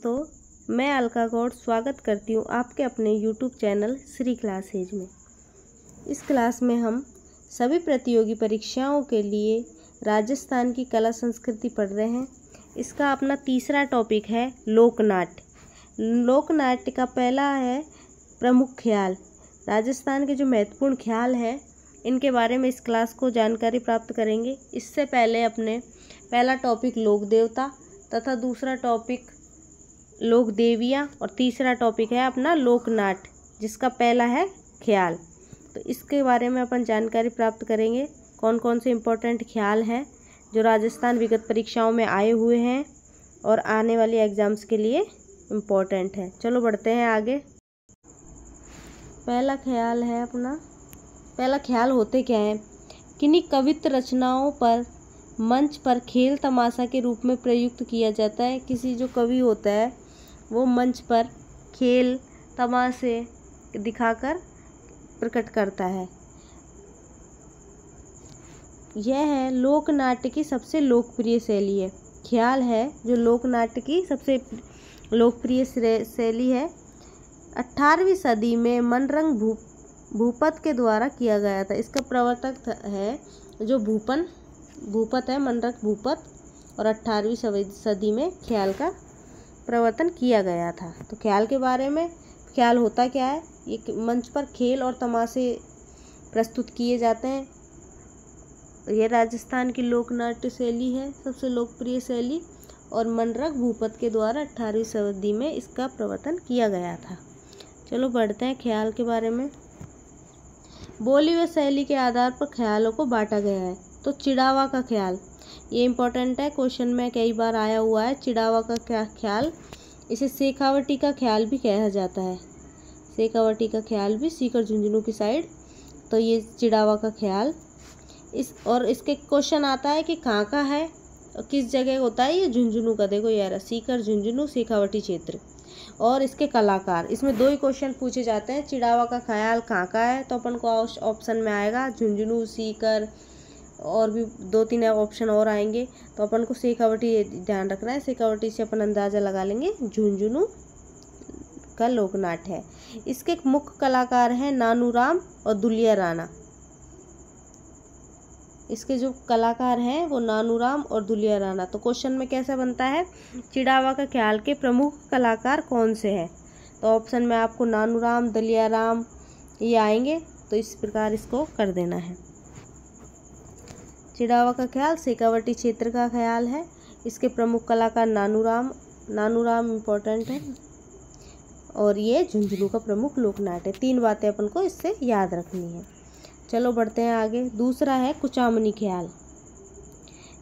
दोस्तों, मैं अलका गौड़ स्वागत करती हूँ आपके अपने YouTube चैनल श्री क्लासेज में। इस क्लास में हम सभी प्रतियोगी परीक्षाओं के लिए राजस्थान की कला संस्कृति पढ़ रहे हैं। इसका अपना तीसरा टॉपिक है लोकनाट्य। लोकनाट्य का पहला है प्रमुख ख्याल। राजस्थान के जो महत्वपूर्ण ख्याल हैं इनके बारे में इस क्लास को जानकारी प्राप्त करेंगे। इससे पहले अपने पहला टॉपिक लोक देवता तथा दूसरा टॉपिक लोक देवियाँ और तीसरा टॉपिक है अपना लोकनाट्य, जिसका पहला है ख्याल। तो इसके बारे में अपन जानकारी प्राप्त करेंगे कौन कौन से इम्पोर्टेंट ख्याल हैं जो राजस्थान विगत परीक्षाओं में आए हुए हैं और आने वाली एग्ज़ाम्स के लिए इम्पोर्टेंट है। चलो बढ़ते हैं आगे। पहला ख्याल है अपना, पहला ख्याल होते क्या है, किन्हीं कवित्व रचनाओं पर मंच पर खेल तमाशा के रूप में प्रयुक्त किया जाता है। किसी जो कवि होता है वो मंच पर खेल तमाशे दिखाकर प्रकट करता है। यह है लोकनाट्य की सबसे लोकप्रिय शैली है। ख्याल है जो लोकनाट्य की सबसे लोकप्रिय शैली है। 18वीं सदी में मनरंग भूपत के द्वारा किया गया था। इसका प्रवर्तक है जो भूपत है, मनरंग भूपत, और 18वीं सदी में ख्याल का प्रवर्तन किया गया था। तो ख्याल के बारे में, ख्याल होता क्या है, ये मंच पर खेल और तमाशे प्रस्तुत किए जाते हैं। ये राजस्थान की लोकनाट्य शैली है, सबसे लोकप्रिय शैली, और मनरंग भूपत के द्वारा 18वीं सदी में इसका प्रवर्तन किया गया था। चलो बढ़ते हैं ख्याल के बारे में। बोली व शैली के आधार पर ख्यालों को बांटा गया है। तो चिड़ावा का ख्याल, ये इम्पोर्टेंट है, क्वेश्चन में कई बार आया हुआ है। चिड़ावा का क्या ख्याल, इसे शेखावटी का ख्याल भी कहा जाता है। शेखावटी का ख्याल भी सीकर झुंझुनू की साइड, तो ये चिड़ावा का ख्याल। इसके क्वेश्चन आता है कि कहाँ का है और किस जगह होता है। ये झुंझुनू का, देखो यार, सीकर झुंझुनू शेखावटी क्षेत्र। और इसके कलाकार, इसमें दो ही क्वेश्चन पूछे जाते हैं। चिड़ावा का ख्याल कहाँ का है, तो अपन को ऑप्शन में आएगा झुंझुनू, सीकर, और भी 2-3 ऑप्शन और आएंगे। तो अपन को शेखावटी ध्यान रखना है। शेखावटी से अपन अंदाज़ा लगा लेंगे झुंझुनू का लोकनाट्य है। इसके मुख्य कलाकार हैं नानूराम और दुलिया राणा। इसके जो कलाकार हैं वो नानूराम और दुलिया राणा। तो क्वेश्चन में कैसा बनता है, चिड़ावा का ख्याल के प्रमुख कलाकार कौन से हैं, तो ऑप्शन में आपको नानूराम, दुलिया राम ये आएंगे। तो इस प्रकार इसको कर देना है। चिड़ावा का ख्याल शेखावटी क्षेत्र का ख्याल है। इसके प्रमुख कलाकार नानूराम इम्पोर्टेंट है, और ये झुंझुनू का प्रमुख लोकनाट्य है। 3 बातें अपन को इससे याद रखनी है। चलो बढ़ते हैं आगे। दूसरा है कुचामनी ख्याल।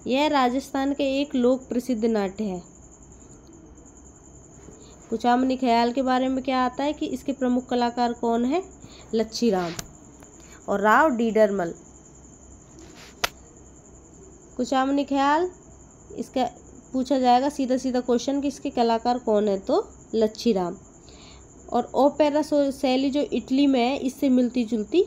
यह राजस्थान के एक लोक प्रसिद्ध नाट्य है। कुचामनी ख्याल के बारे में क्या आता है कि इसके प्रमुख कलाकार कौन है, लच्छीराम और राव डीडरमल। कुचामनी ख्याल, इसका पूछा जाएगा सीधा सीधा क्वेश्चन कि इसके कलाकार कौन है, तो लच्छीराम। और ओपेरा शैली जो इटली में है, इससे मिलती जुलती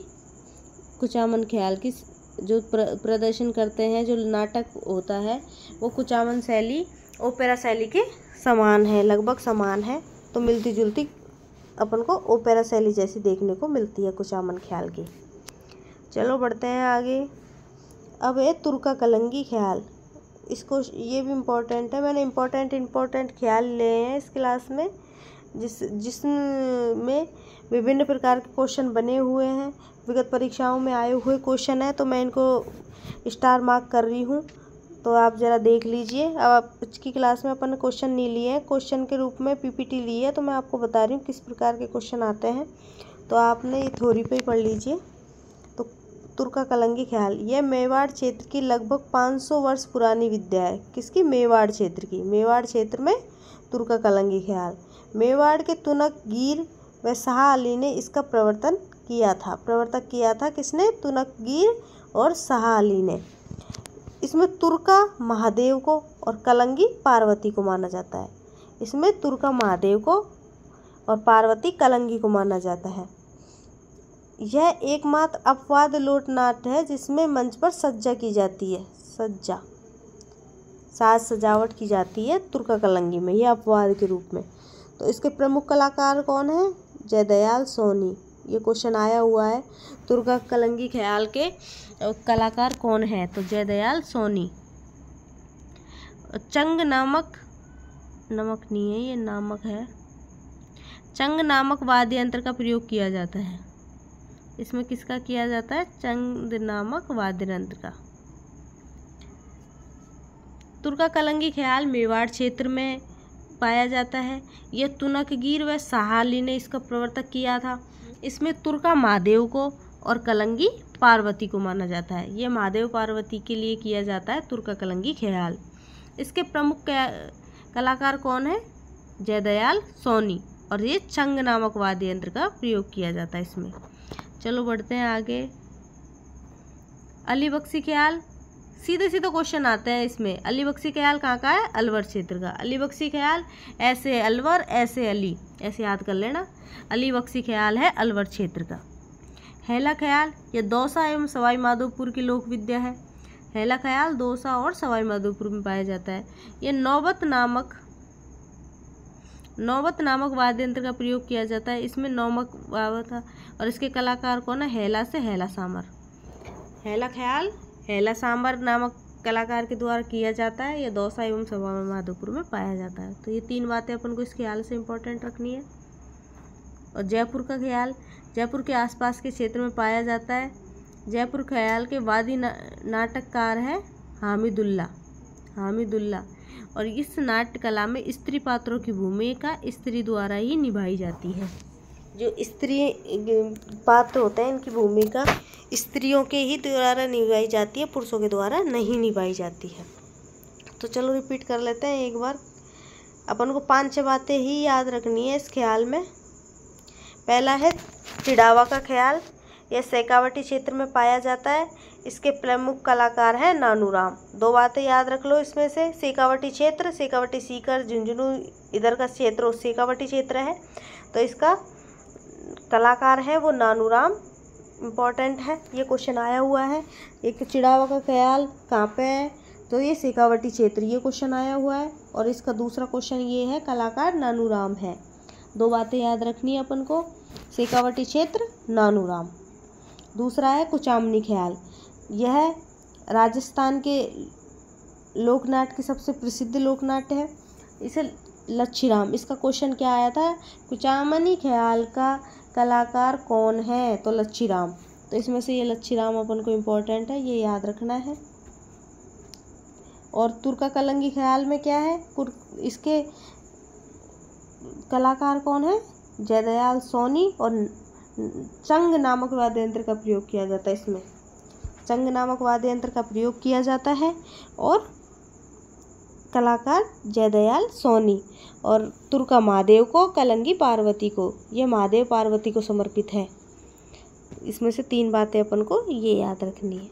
कुचामन ख्याल की जो प्रदर्शन करते हैं, जो नाटक होता है वो कुचामन शैली ओपेरा शैली के समान है, लगभग समान है। तो मिलती जुलती अपन को ओपेरा शैली जैसी देखने को मिलती है कुचामन ख्याल की। चलो बढ़ते हैं आगे। अब है तुर्का कलंगी ख्याल। इसको, ये भी इम्पोर्टेंट है। मैंने इम्पोर्टेंट ख्याल लिए हैं इस क्लास में, जिसमें विभिन्न प्रकार के क्वेश्चन बने हुए हैं, विगत परीक्षाओं में आए हुए क्वेश्चन है। तो मैं इनको स्टार मार्क कर रही हूँ, तो आप ज़रा देख लीजिए। अब आज की क्लास में अपन ने क्वेश्चन नहीं लिए हैं, क्वेश्चन के रूप में पीपीटी ली है, तो मैं आपको बता रही हूँ किस प्रकार के क्वेश्चन आते हैं। तो आपने ये थ्योरी पे ही पढ़ लीजिए। तो तुर्का कलंगी ख्याल, यह मेवाड़ क्षेत्र की लगभग 500 वर्ष पुरानी विद्या है। किसकी, मेवाड़ क्षेत्र की। मेवाड़ क्षेत्र में तुर्का कलंगी ख्याल। मेवाड़ के तुनक गीर व शाह अली ने इसका प्रवर्तक किया था। किसने, तुनक गीर और शाह अली ने। इसमें तुर्का महादेव को और कलंगी पार्वती को माना जाता है। इसमें तुर्का महादेव को और पार्वती कलंगी को माना जाता है। यह एकमात्र अपवाद लोकनाट्य है जिसमें मंच पर सज्जा की जाती है। साज सजावट की जाती है तुर्का कलंगी में, ये अपवाद के रूप में। तो इसके प्रमुख कलाकार कौन हैं? जयदयाल सोनी। ये क्वेश्चन आया हुआ है, तुर्का कलंगी ख्याल के कलाकार कौन है? तो जयदयाल सोनी। चंग नामक, नमक नहीं है ये, नामक है। चंग नामक वाद्य यंत्र का प्रयोग किया जाता है। इसमें किसका किया जाता है? चंग नामक वाद्य यंत्र का। तुर्का कलंगी ख्याल मेवाड़ क्षेत्र में पाया जाता है। यह तुनकगीर व साहाली ने इसका प्रवर्तक किया था। इसमें तुर्का महादेव को और कलंगी पार्वती को माना जाता है। ये महादेव पार्वती के लिए किया जाता है तुर्का कलंगी ख्याल। इसके प्रमुख कलाकार कौन है? जयदयाल सोनी। और ये चंग नामक वाद्य यंत्र का प्रयोग किया जाता है इसमें। चलो बढ़ते हैं आगे। अली बख्शी ख्याल, सीधे सीधे क्वेश्चन आते हैं इसमें। अली बख्शी ख्याल कहाँ का है? अलवर क्षेत्र का। अली बख्शी ख्याल ऐसे अलवर ऐसे अली, ऐसे याद कर लेना। अली बख्शी ख्याल है अलवर क्षेत्र का। हैला ख्याल, ये दौसा एवं सवाई माधोपुर की लोक विद्या है। हैला ख्याल दौसा और सवाई माधोपुर में पाया जाता है। ये नौबत नामक वाद्य यंत्र का प्रयोग किया जाता है। इसमें नौमक था और इसके कलाकार कौन है? हैला से हैला सांबर। हैला ख्याल हैला सांबर नामक कलाकार के द्वारा किया जाता है। यह दौसा एवं सवाई माधोपुर में पाया जाता है। तो ये तीन बातें अपन को इस ख्याल से इम्पोर्टेंट रखनी है। और जयपुर का ख्याल जयपुर के आसपास के क्षेत्र में पाया जाता है। जयपुर ख्याल के वादी नाटककार है हामिदुल्ला। और इस नाट्य कला में स्त्री पात्रों की भूमिका स्त्री द्वारा ही निभाई जाती है। जो स्त्री पात्र होते हैं इनकी भूमिका स्त्रियों के ही द्वारा निभाई जाती है, पुरुषों के द्वारा नहीं निभाई जाती है। तो चलो रिपीट कर लेते हैं एक बार। अपन को 5-6 बातें ही याद रखनी है इस ख्याल में। पहला है चिड़ावा का ख्याल, यह शेखावटी क्षेत्र में पाया जाता है। इसके प्रमुख कलाकार हैं नानूराम। 2 बातें याद रख लो इसमें से। शेखावटी क्षेत्र, शेखावटी सीकर झुंझुनू इधर का क्षेत्र शेखावटी क्षेत्र है, तो इसका कलाकार है वो नानूराम, इम्पोर्टेंट है। ये क्वेश्चन आया हुआ है। एक चिड़ावा का ख्याल कहाँ पे है? तो ये शेखावटी क्षेत्र, ये क्वेश्चन आया हुआ है। और इसका दूसरा क्वेश्चन ये है कलाकार नानूराम है। 2 बातें याद रखनी है अपन को, शेखावटी क्षेत्र, नानूराम। दूसरा है कुचामनी ख्याल, यह राजस्थान के लोकनाट्य की सबसे प्रसिद्ध लोकनाट्य है। इसे लच्छीराम, इसका क्वेश्चन क्या आया था? कुचामनी ख्याल का कलाकार कौन है? तो लच्छीराम। तो इसमें से ये लच्छीराम अपन को इम्पोर्टेंट है, ये याद रखना है। और तुर्का कलंगी ख्याल में क्या है? इसके कलाकार कौन है? जयदयाल सोनी। और चंग नामक वाद्य यंत्र का प्रयोग किया जाता है। इसमें चंग नामक वाद्य यंत्र का प्रयोग किया जाता है और कलाकार जयदयाल सोनी। और तुर्का महादेव को, कलंगी पार्वती को, ये महादेव पार्वती को समर्पित है। इसमें से 3 बातें अपन को ये याद रखनी है।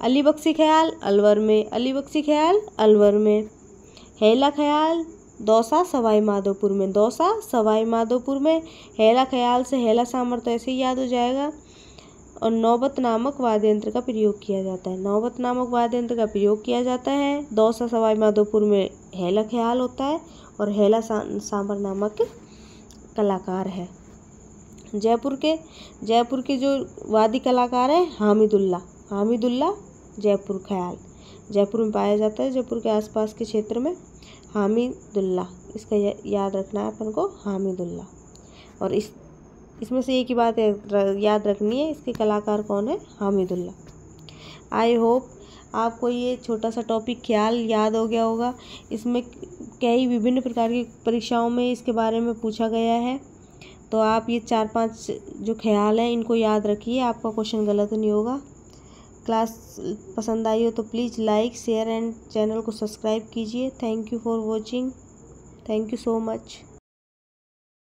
अली बख्शी ख्याल अलवर में, अली बख्शी ख्याल अलवर में। हैला ख्याल दौसा सवाई माधोपुर में, दौसा सवाई माधोपुर में। हैला ख्याल से हैला सांबर तो ऐसे ही याद हो जाएगा। और नौबत नामक वाद्य यंत्र का प्रयोग किया जाता है, नौबत नामक वाद्य यंत्र का प्रयोग किया जाता है। दौसा सवाई माधोपुर में हैला ख्याल होता है और हैला सांबर नामक कलाकार है। जयपुर के जो वादी कलाकार हैं हामिदुल्ला जयपुर ख्याल, जयपुर में पाया जाता है। जयपुर के आसपास के क्षेत्र में हामिदुल्ला, इसका याद रखना है अपन को, हामिदुल्ला। और इसमें से एक ही बात याद रखनी है, इसके कलाकार कौन है? हामिदुल्ला। आई होप आपको ये छोटा सा टॉपिक ख्याल याद हो गया होगा। इसमें कई विभिन्न प्रकार की परीक्षाओं में इसके बारे में पूछा गया है। तो आप ये 4-5 जो ख्याल हैं इनको याद रखिए, आपका क्वेश्चन गलत नहीं होगा। क्लास पसंद आई हो तो please like, share and channel को सब्सक्राइब कीजिए। Thank you for watching. Thank you so much.